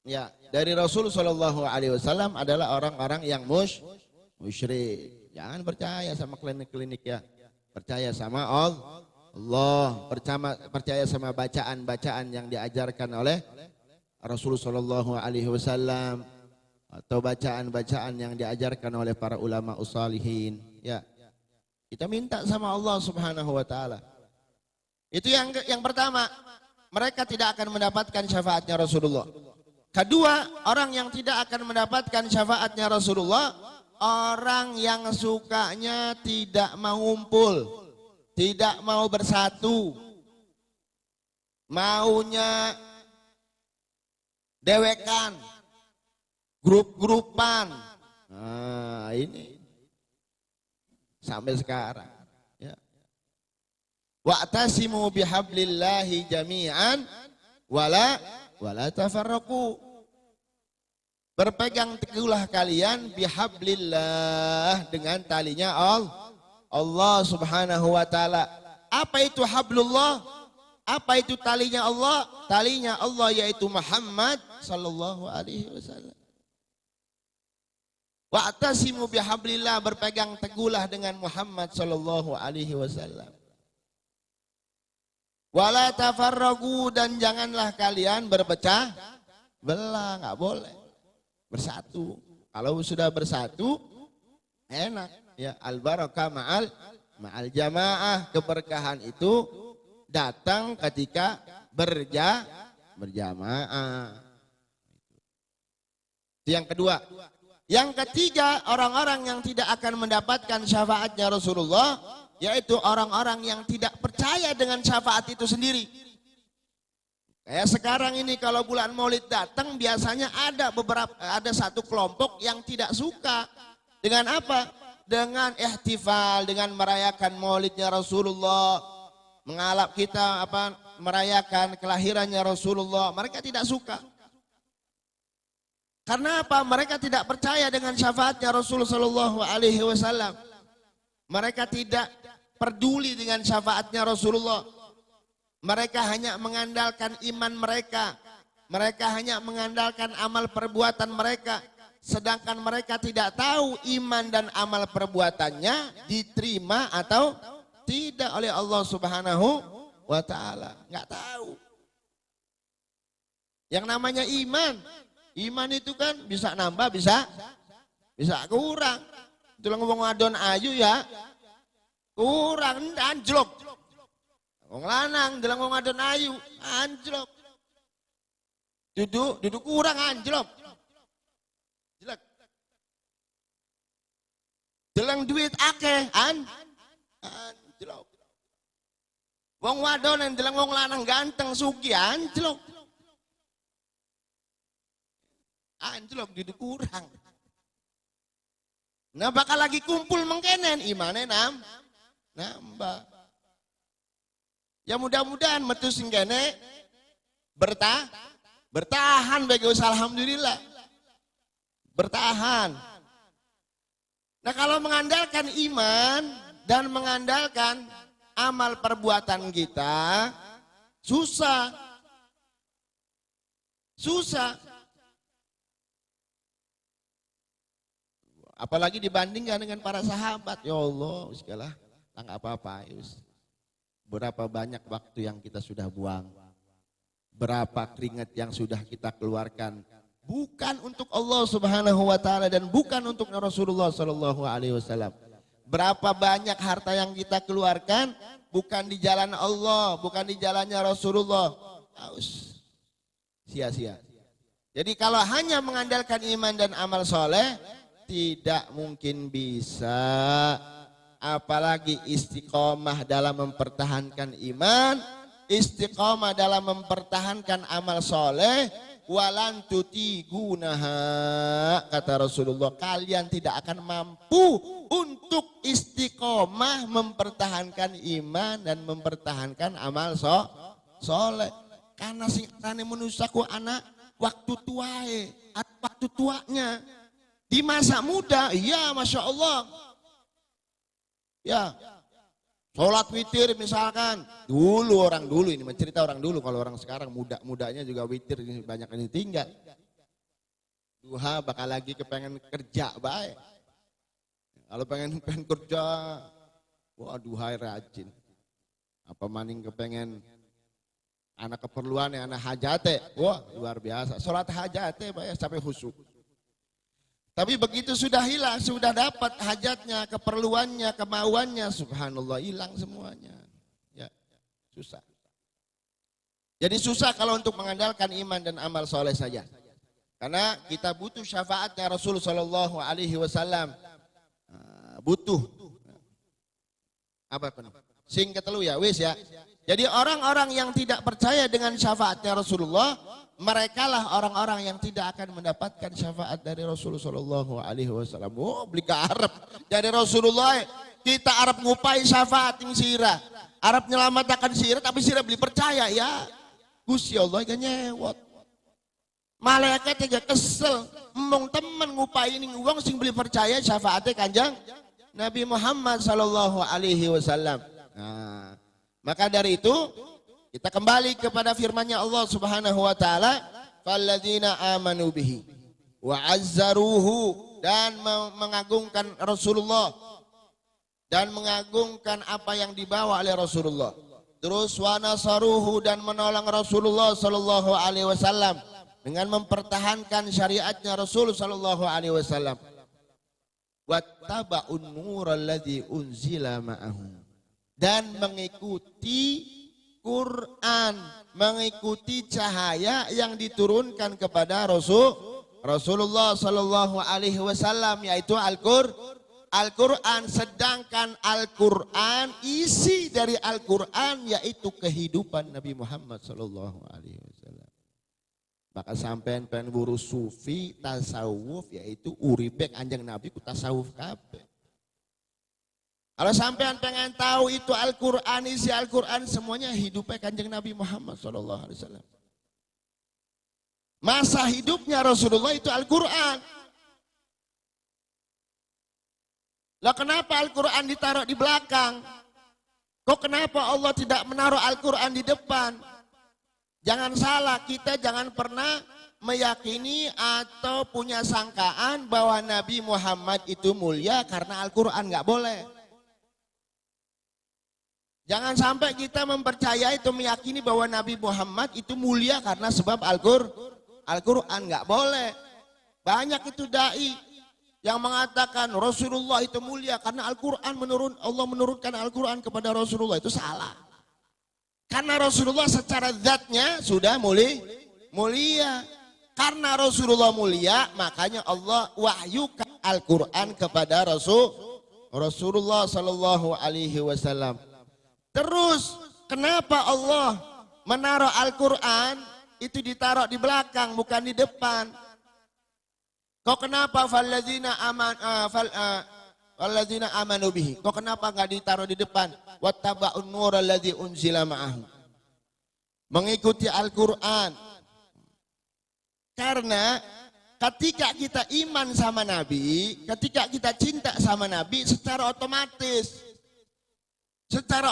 ya dari Rasul Shallallahu Alaihi Wasallam adalah orang-orang yang musyrik. Jangan percaya sama klinik-klinik ya. Percaya sama Allah. Percaya sama bacaan-bacaan yang diajarkan oleh Rasul Shallallahu Alaihi Wasallam atau bacaan-bacaan yang diajarkan oleh para ulama usalihin. Ya, kita minta sama Allah Subhanahu Wa Taala. Itu yang pertama, mereka tidak akan mendapatkan syafaatnya Rasulullah. Kedua, orang yang tidak akan mendapatkan syafaatnya Rasulullah, orang yang sukanya tidak mau ngumpul, tidak mau bersatu, maunya dewekan, grup-grupan. Nah, ini sampai sekarang. Ya. Wa'tasimu bihablillahi jami'an wala tafarraqu. Berpegang teguhlah kalian bihablillah dengan talinya Allah Subhanahu wa taala. Apa itu hablullah? Apa itu talinya Allah? Talinya Allah yaitu Muhammad sallallahu alaihi wasallam. Wa'tasimu bihablillah, berpegang teguhlah dengan Muhammad sallallahu alaihi wasallam. Wala tafarraqu, dan janganlah kalian berpecah belah, enggak boleh. Bersatu. Kalau sudah bersatu enak ya, al barakah ma'al jamaah. Keberkahan itu datang ketika berjamaah. Itu yang kedua. Yang ketiga, orang-orang yang tidak akan mendapatkan syafaatnya Rasulullah, yaitu orang-orang yang tidak percaya dengan syafaat itu sendiri. Kayak sekarang ini kalau bulan Maulid datang, biasanya ada satu kelompok yang tidak suka dengan apa? Dengan ihtifal, dengan merayakan Maulidnya Rasulullah, mengalap kita merayakan kelahirannya Rasulullah. Mereka tidak suka. Karena apa? Mereka tidak percaya dengan syafaatnya Rasulullah Shallallahu Alaihi Wasallam. Mereka tidak peduli dengan syafaatnya Rasulullah. Mereka hanya mengandalkan iman mereka. Mereka hanya mengandalkan amal perbuatan mereka. Sedangkan mereka tidak tahu iman dan amal perbuatannya diterima atau tidak oleh Allah Subhanahu wa ta'ala. Nggak tahu. Yang namanya iman. Iman itu kan bisa nambah, bisa kurang. Itu ngomong adon ayu ya. Kurang, anjlok. Wong lanang dalam ngomong adon ayu, anjlok. Duduk kurang anjlok. Jelek. Dalam duit akeh, anjlok. Wong wadon yang dalam wong lanang ganteng suki anjlok. Anjlok duduk kurang. Nah bakal lagi kumpul mengkenen imane nambah. Ya mudah-mudahan metu sing kene bertahan bagi usaha alhamdulillah. Bertahan. Nah kalau mengandalkan iman dan mengandalkan amal perbuatan kita susah. Apalagi dibandingkan dengan para sahabat. Ya Allah, segala enggak apa-apa. Berapa banyak waktu yang kita sudah buang. Berapa keringat yang sudah kita keluarkan. Bukan untuk Allah Subhanahu wa ta'ala dan bukan untuk Rasulullah sallallahu alaihi wasallam. Berapa banyak harta yang kita keluarkan bukan di jalan Allah, bukan di jalannya Rasulullah. Sia-sia. Jadi kalau hanya mengandalkan iman dan amal soleh, tidak mungkin bisa. Apalagi istiqomah dalam mempertahankan iman, istiqomah dalam mempertahankan amal soleh, walan tutigunaha, kata Rasulullah, kalian tidak akan mampu untuk istiqomah mempertahankan iman dan mempertahankan amal soleh. Karena sing arane manusia ku anak waktu tuae, waktu tuanya. Di masa muda, iya Masya Allah. Ya, sholat witir misalkan. Orang dulu ini mencerita orang dulu. Kalau orang sekarang mudanya juga witir banyak yang ditinggal. Duha bakal lagi kepengen kerja baik. Kalau pengen kerja, wah duha rajin. Apa maning kepengen anak keperluan anak hajate, wah luar biasa. Sholat hajate baik sampai khusyuk. Tapi begitu sudah hilang, sudah dapat hajatnya, keperluannya, kemauannya, subhanallah hilang semuanya. Ya, susah. Jadi susah kalau untuk mengandalkan iman dan amal soleh saja. Karena kita butuh syafaatnya Rasul sallallahu alaihi wasallam. Butuh. Apa penuh? Sing ketelu ya, wis ya. Jadi orang-orang yang tidak percaya dengan syafaatnya Rasulullah, mereka lah orang-orang yang tidak akan mendapatkan syafaat dari Rasulullah sallallahu alaihi wasallam. Oh, beli ke Arab dari Rasulullah, kita Arab ngupai syafaat yang sirah. Arab nyelamatkan sirah tapi sirah beli percaya ya. Gusti Allah kan nyewot. Malaikat juga kesel, emong temen ngupai ini uang sing beli percaya syafaatnya Kanjeng Nabi Muhammad sallallahu alaihi wasallam. Nah, maka dari itu kita kembali kepada firman-Nya Allah Subhanahu wa taala, "Falladzina amanu bihi wa azzaruhu", dan mengagungkan Rasulullah dan mengagungkan apa yang dibawa oleh Rasulullah. Terus wa nasaruhu, dan menolong Rasulullah sallallahu alaihi wasallam dengan mempertahankan syariatnya Rasul sallallahu alaihi wasallam. Wattaba'un nural ladzi unzila ma'ahu, dan mengikuti Quran, mengikuti cahaya yang diturunkan kepada Rasulullah sallallahu alaihi wasallam, yaitu Al-Quran. Sedangkan Al-Quran, isi dari Al-Quran yaitu kehidupan Nabi Muhammad sallallahu alaihi wasallam. Maka sampean pengen buru sufi tasawuf, yaitu uripek anjing Nabi ku tasawuf kabeh. Kalau sampean pengen tahu itu Al-Quran, isi Al-Quran, semuanya hidupnya Kanjeng Nabi Muhammad SAW. Masa hidupnya Rasulullah itu Al-Quran. Lah kenapa Al-Quran ditaruh di belakang? Kok kenapa Allah tidak menaruh Al-Quran di depan? Jangan salah, kita jangan pernah meyakini atau punya sangkaan bahwa Nabi Muhammad itu mulia karena Al-Quran, nggak boleh. Jangan sampai kita mempercayai atau meyakini bahwa Nabi Muhammad itu mulia karena sebab Al-Quran, nggak boleh. Banyak itu dai yang mengatakan Rasulullah itu mulia karena Al-Quran Allah menurunkan Al-Quran kepada Rasulullah, itu salah. Karena Rasulullah secara zatnya sudah mulia. Karena Rasulullah mulia, makanya Allah wahyukan Al-Quran kepada Rasulullah Sallallahu Alaihi Wasallam. Terus kenapa Allah menaruh Al-Quran itu ditaruh di belakang bukan di depan? Kok kenapa falladzina amanu bihi? Kok kenapa nggak ditaruh di depan? Wattaba'un nura alladzi unzila ma'ahu. Mengikuti Al-Quran. Karena ketika kita iman sama Nabi, ketika kita cinta sama Nabi, secara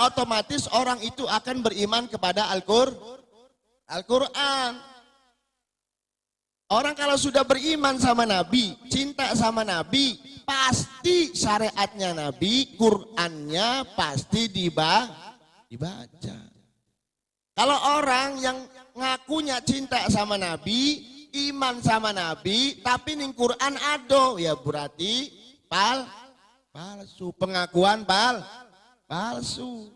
otomatis orang itu akan beriman kepada Al-Quran. Orang kalau sudah beriman sama Nabi, cinta sama Nabi, pasti syariatnya Nabi, Qurannya pasti dibaca. Kalau orang yang ngakunya cinta sama Nabi, iman sama Nabi, tapi ning Quran ado, ya berarti palsu, pengakuan palsu.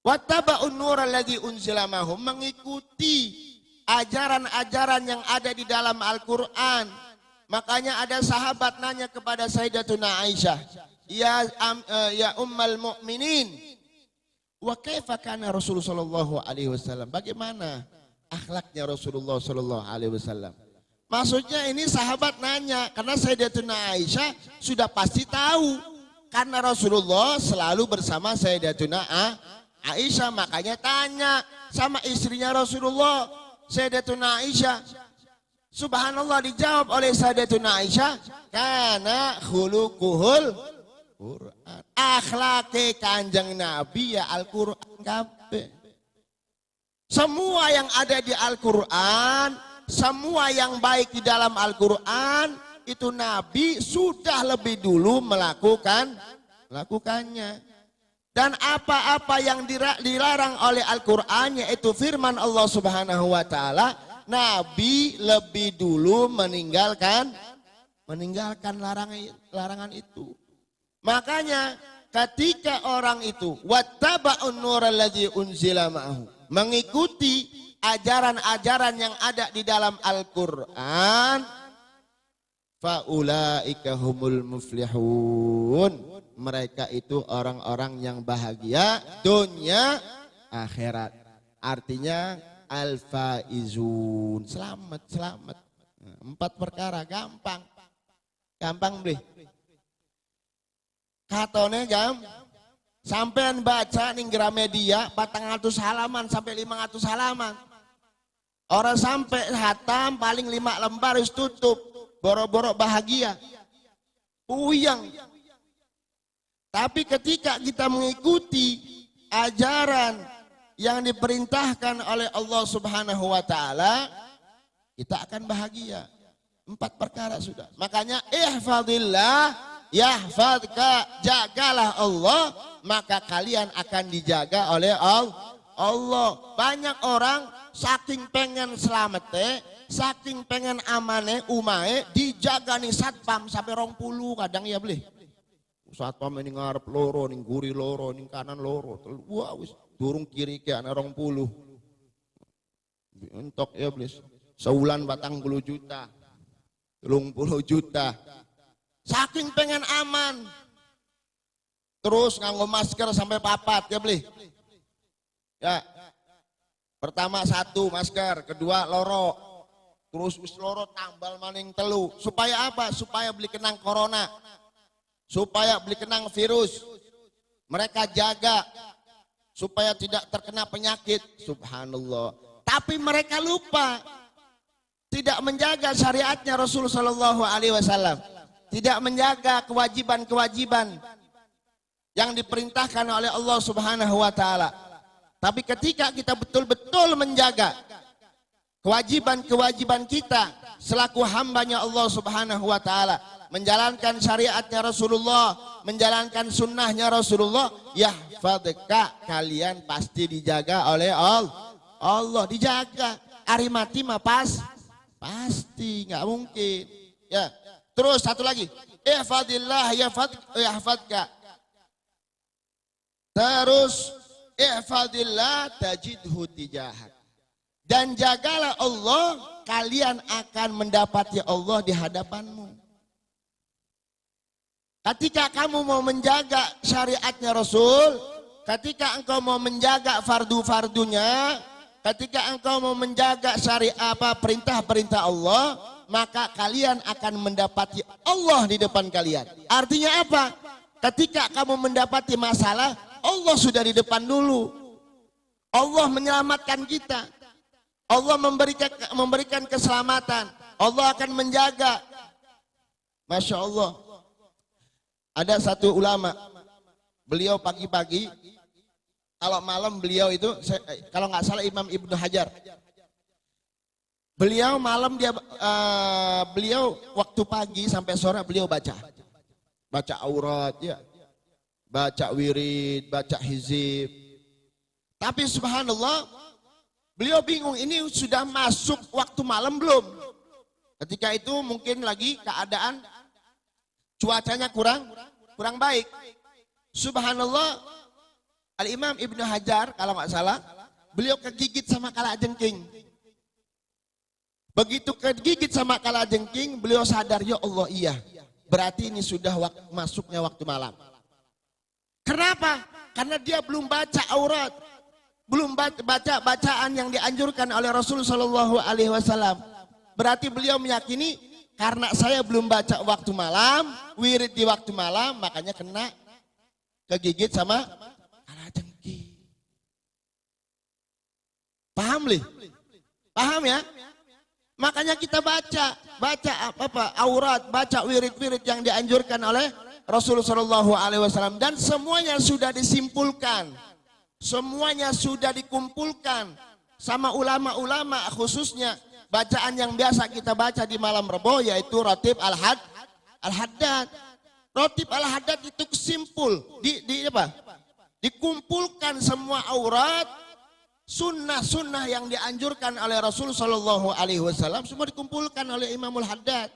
Wattaba'un nura alladzi unzila ma'hum, mengikuti ajaran-ajaran yang ada di dalam Al-Quran. Makanya ada sahabat nanya kepada Sayyidatuna Aisyah, ya ummal mu'minin, wa kaifa kana Rasulullah sallallahu alaihi wasallam? Bagaimana akhlaknya Rasulullah sallallahu alaihi wasallam? Maksudnya ini sahabat nanya karena Sayyidatuna Aisyah sudah pasti tahu karena Rasulullah selalu bersama Sayyidatuna Aisyah, makanya tanya sama istrinya Rasulullah, Sayyidatuna Aisyah. Subhanallah, dijawab oleh Sayyidatuna Aisyah, karena khuluquhul Quran. Akhlake Kanjeng Nabi ya Al-Quran kabeh. Semua yang ada di Al-Quran, semua yang baik di dalam Al-Quran, itu Nabi sudah lebih dulu melakukannya. Dan apa-apa yang dilarang oleh Al-Quran, yaitu firman Allah Subhanahu wa Ta'ala, Nabi lebih dulu meninggalkan larangan itu. Makanya ketika orang itu wattaba'un nural ladzi unzila ma'ahu, mengikuti ajaran-ajaran yang ada di dalam Al-Quran, faulaika humul muflihun, mereka itu orang-orang yang bahagia dunia akhirat. Artinya al-faizun, selamat. 4 perkara gampang beli. Katone sampean baca ning Gramedia 400 halaman sampai 500 halaman. Orang sampai hatam paling 5 lembar harus tutup. Boro-boro bahagia. Puyeng. Tapi ketika kita mengikuti ajaran yang diperintahkan oleh Allah Subhanahu wa Ta'ala, kita akan bahagia. 4 perkara sudah. Makanya ihfadillah yahfadka, jagalah Allah, maka kalian akan dijaga oleh Allah. Banyak orang saking pengen selamat, saking pengen amane umae, dijaga nih satpam sampai 20 kadang ya beli. Satpam ini ngarep loro, ning guri loro, ning kanan loro. Wah wis durung kiri ke ana 20. Entok ya beli. Seulan 40 juta. 30 juta. Saking pengen aman. Terus nganggo masker sampai 4 ya beli. Ya. Pertama 1 masker, kedua loro. Terus wis loro tambal maning 3. Supaya apa? Supaya beli kenang corona. Supaya beli kenang virus. Mereka jaga supaya tidak terkena penyakit. Subhanallah. Tapi mereka lupa tidak menjaga syariatnya Rasul sallallahu alaihi wasallam. Tidak menjaga kewajiban-kewajiban. yang diperintahkan oleh Allah Subhanahu wa taala. Tapi ketika kita betul-betul menjaga kewajiban-kewajiban kita selaku hambanya Allah Subhanahu wa taala, menjalankan syariatnya Rasulullah, menjalankan sunnahnya Rasulullah, yahfadzka, kalian pasti dijaga oleh Allah, dijaga. Hari mati mah pasti, nggak mungkin. Ya, terus satu lagi, ihfadzillah yahfadzka. Terus ihfadzillah tajidhu tijahak. Dan jagalah Allah, kalian akan mendapati Allah di hadapanmu. Ketika kamu mau menjaga syariatnya Rasul, ketika engkau mau menjaga fardu-fardunya, ketika engkau mau menjaga syariat perintah-perintah Allah, maka kalian akan mendapati Allah di depan kalian. Artinya apa? Ketika kamu mendapati masalah, Allah sudah di depan dulu. Allah menyelamatkan kita. Allah memberikan keselamatan. Allah akan menjaga. Masya Allah. Ada satu ulama, beliau pagi-pagi, kalau malam beliau itu, kalau nggak salah Imam Ibnu Hajar. Beliau malam beliau waktu pagi sampai sore beliau baca aurat, ya, baca wirid, baca hizib. Tapi subhanallah, beliau bingung, ini sudah masuk waktu malam belum? Ketika itu mungkin lagi keadaan cuacanya kurang baik. Subhanallah, Al-Imam Ibnu Hajar kalau nggak salah, beliau kegigit sama kalajengking. Begitu kegigit sama kalajengking, beliau sadar, ya Allah, iya, berarti ini sudah masuknya waktu malam. Kenapa? Karena dia belum baca aurat, belum baca bacaan yang dianjurkan oleh Rasul Shallallahu Alaihi Wasallam. Berarti beliau meyakini, karena saya belum baca waktu malam, wirid di waktu malam, makanya kena kegigit sama kalajengking. Paham lih? Paham ya? Makanya kita baca aurat, baca wirid-wirid yang dianjurkan oleh Rasulullah Shallallahu Alaihi Wasallam, dan semuanya sudah disimpulkan, semuanya sudah dikumpulkan sama ulama-ulama, khususnya bacaan yang biasa kita baca di malam Rebo, yaitu Ratib Al-Haddad. Ratib Al-Haddad itu simpul, dikumpulkan semua aurat, sunnah-sunnah yang dianjurkan oleh Rasul Shallallahu Alaihi Wasallam, semua dikumpulkan oleh Imamul Haddad.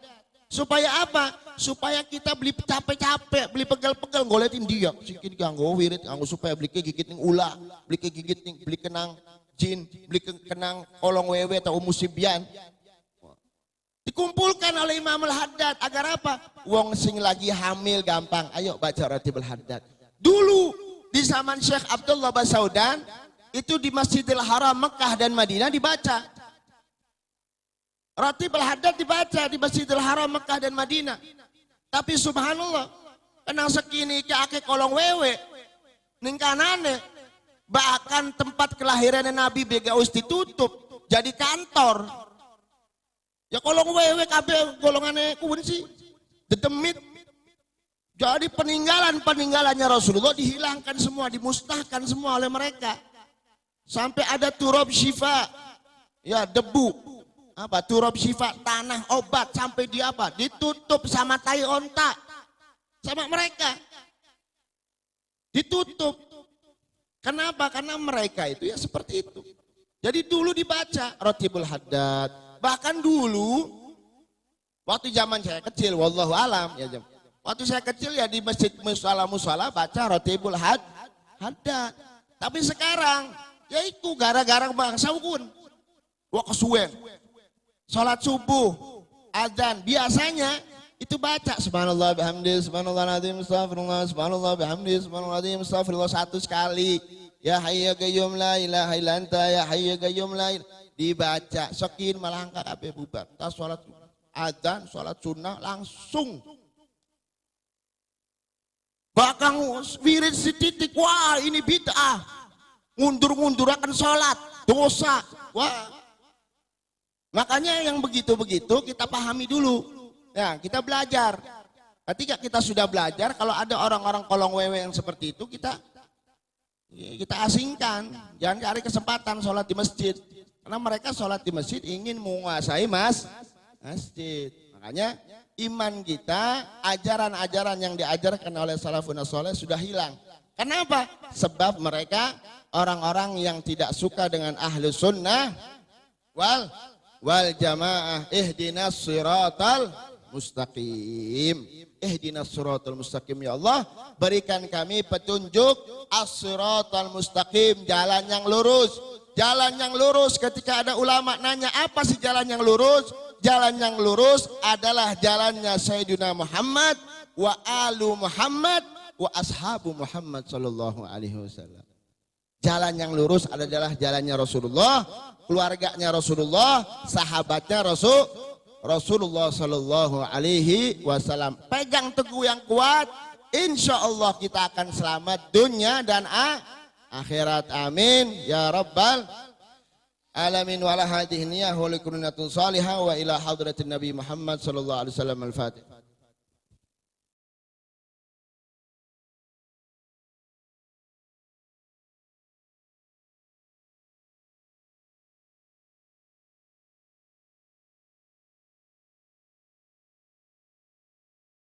Supaya apa? Supaya kita beli capek-capek, beli pegel-pegel, ngoletin dia. Sikit ganggu wirid, ganggu supaya beli gigit ning ulah, beli kenang jin, beli kenang kolong wewe atau musibian. Dikumpulkan oleh Imamul Haddad agar apa? Wong sing lagi hamil gampang, ayo baca Ratibul Haddad. Dulu di zaman Syekh Abdullah Basaudan, itu di Masjidil Haram Mekah dan Madinah dibaca. Ratibul Haddad dibaca di Masjidil Haram Mekah dan Madinah. Tapi subhanallah, kenang sekini ke ake kolong wewe, ningkanane, bahkan tempat kelahiran Nabi Begaus ditutup, jadi kantor. Ya kolong wewe kabeh golongannya kunci, dedemit. Jadi peninggalannya Rasulullah dihilangkan semua, dimusnahkan semua oleh mereka. Sampai ada turab syifa, ya debu, turab syifa, tanah obat, sampai ditutup sama tai onta, sama mereka. Ditutup. Kenapa? Karena mereka itu ya seperti itu. Jadi dulu dibaca Ratibul Haddad. Bahkan dulu, waktu zaman saya kecil, wallahu alam, ya, waktu saya kecil ya di masjid musala baca Ratibul Haddad. Tapi sekarang, ya itu gara-gara bangsa ukun. Wah kesuwen. Sholat subuh, adzan, biasanya itu baca subhanallah bihamdi, subhanallah azim, astagfirullah, subhanallah bihamdi, subhanallah azim, astagfirullah 1 kali. Ya hayya qayyum la ilaha illa anta, ya hayya qayyum la ilaha, dibaca sekin malangka kabeh bubar. Tas sholat adzan, sholat sunnah langsung. Bahkan wirid setitik, wah ini bid'ah. Mundur-mundur akan sholat, dosa. Wah. Makanya yang begitu-begitu kita pahami dulu. Ya, kita belajar. Ketika kita sudah belajar, kalau ada orang-orang kolong wewe yang seperti itu, kita asingkan. Jangan cari kesempatan sholat di masjid. Karena mereka sholat di masjid ingin menguasai masjid. Makanya iman kita, ajaran-ajaran yang diajarkan oleh salafun saleh sudah hilang. Kenapa? Sebab mereka orang-orang yang tidak suka dengan ahlu sunnah wal jamaah. Ihdinas siratal mustaqim. Ihdinas siratal mustaqim, ya Allah, berikan kami petunjuk as-siratal mustaqim, jalan yang lurus. Jalan yang lurus, ketika ada ulama nanya apa sih jalan yang lurus? Jalan yang lurus adalah jalannya Sayyidina Muhammad wa alu Muhammad wa ashabu Muhammad sallallahu alaihi wasallam. Jalan yang lurus adalah jalannya Rasulullah, keluarganya Rasulullah, sahabatnya Rasulullah sallallahu alaihi wasallam. Pegang teguh yang kuat, insya Allah kita akan selamat dunia dan akhirat. Amin ya rabbal alamin. Wa ala hadhihi niyyah wa likulli salihah wa ila hadratin Nabi Muhammad sallallahu alaihi wasallam. Al-Fatihah.